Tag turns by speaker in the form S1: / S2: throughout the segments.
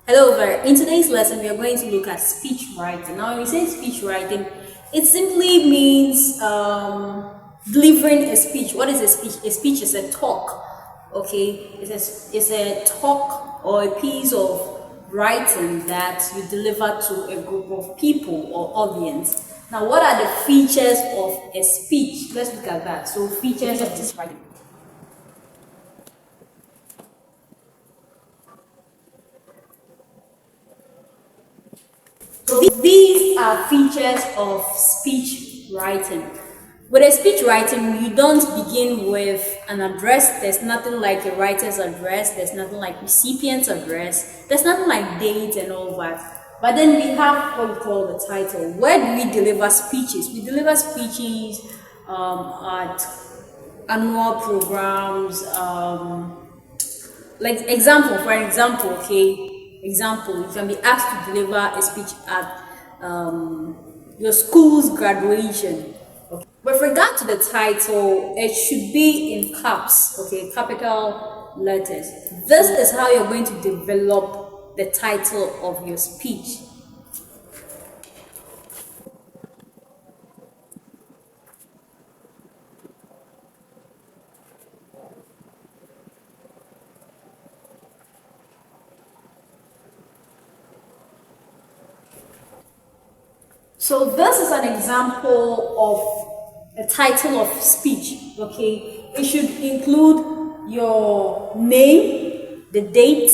S1: Hello there. In today's lesson, we are going to look at speech writing. Now, when we say speech writing, it simply means delivering a speech. What is a speech? A speech is a talk. Okay, it's a talk or a piece of writing that you deliver to a group of people or audience. Now, what are the features of a speech? Let's look at that. So, features of this writing. So these are features of speech writing. With a speech writing, you don't begin with an address. There's nothing like a writer's address. There's nothing like recipient's address. There's nothing like date and all that. But then we have what we call the title. Where do we deliver speeches? We deliver speeches at annual programs. You can be asked to deliver a speech at your school's graduation. Okay. With regard to the title, it should be in caps, okay, capital letters. This is how you're going to develop the title of your speech. So this is an example of a title of speech, okay? It should include your name, the date,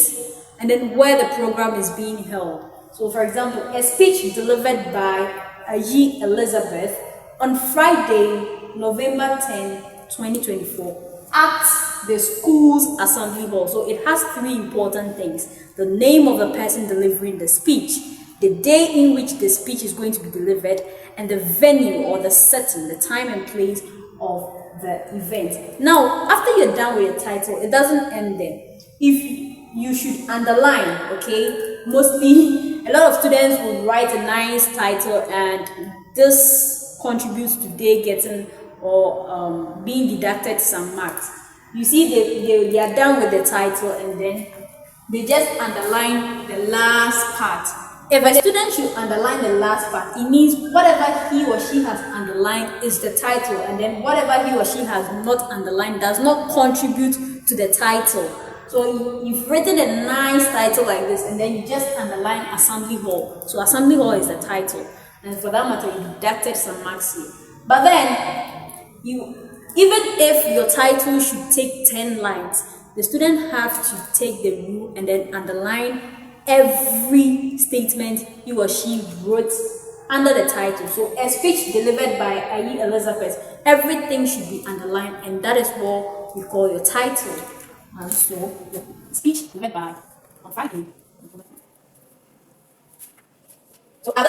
S1: and then where the program is being held. So for example, a speech delivered by Ayi Elizabeth on Friday, November 10, 2024 at the school's assembly hall. So it has three important things: the name of the person delivering the speech, the day in which the speech is going to be delivered, and the venue or the setting, the time and place of the event. Now, after you're done with your title, it doesn't end there. If you should underline, okay? Mostly, a lot of students will write a nice title, and this contributes to they getting or being deducted some marks. You see, they are done with the title, and then they just underline the last part. If a student should underline the last part, it means whatever he or she has underlined is the title, and then whatever he or she has not underlined does not contribute to the title. So you've written a nice title like this, and then you just underline assembly hall. So assembly hall is the title, and for that matter, you deducted some marks here. But then, even if your title should take 10 lines, the student have to take the rule and then underline every statement he or she wrote under the title. So a speech delivered by Ayi Elizabeth, everything should be underlined, and that is what we call your title. And so the speech delivered by on Friday. So at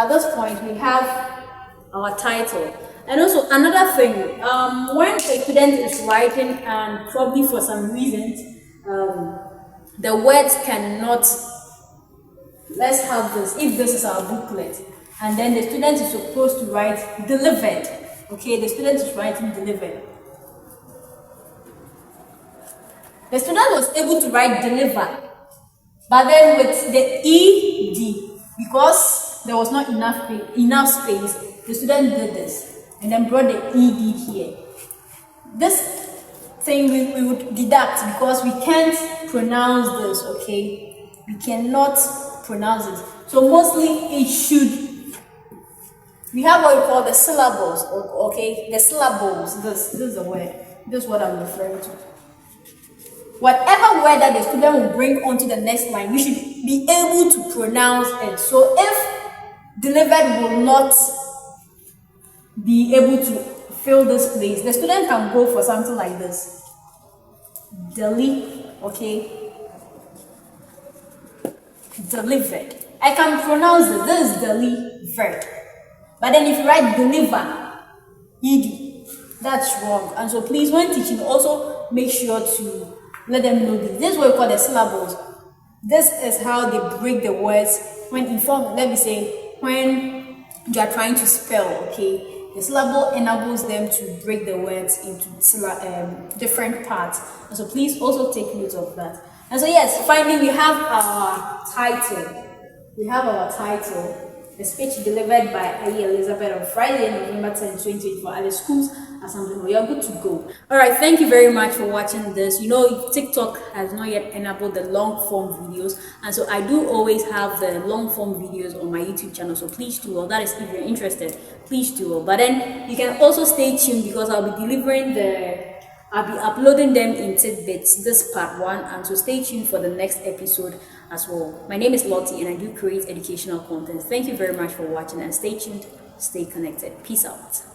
S1: this point we have our title. And also another thing, when a student is writing and probably for some reasons the words cannot, let's have this, if this is our booklet, and then the student is supposed to write delivered, okay, the student is writing delivered. The student was able to write deliver, but then with the ed, because there was not enough space, the student did this and then brought the ed here. This thing we would deduct because we can't pronounce this, okay? We cannot pronounce it. So mostly it should, we have what we call the syllables, okay? The syllables, this is the word. This is what I'm referring to. Whatever word that the student will bring onto the next line, we should be able to pronounce it. So if delivered will not be able to fill this place, the student can go for something like this. Okay? Delivered. I can pronounce it. This is delivered. But then if you write deliver, ed, that's wrong. And so please, when teaching, also make sure to let them know this. This is what we call the syllables. This is how they break the words when informed. Let me say, when you are trying to spell, okay? The syllable enables them to break the words into different parts. And so please also take note of that. And so yes, finally we have our title. We have our title. The speech delivered by Ayi Elizabeth on Friday, November 10, 2024 at the school's assembly. We are good to go. Alright, thank you very much for watching this. You know, TikTok has not yet enabled the long form videos, and so I do always have the long form videos on my YouTube channel. So please do well. That is if you're interested, please do well. But then you can also stay tuned because I'll be delivering I'll be uploading them in tidbits, this part 1, and so stay tuned for the next episode as well. My name is Lottie and I do create educational content. Thank you very much for watching and stay tuned, stay connected. Peace out.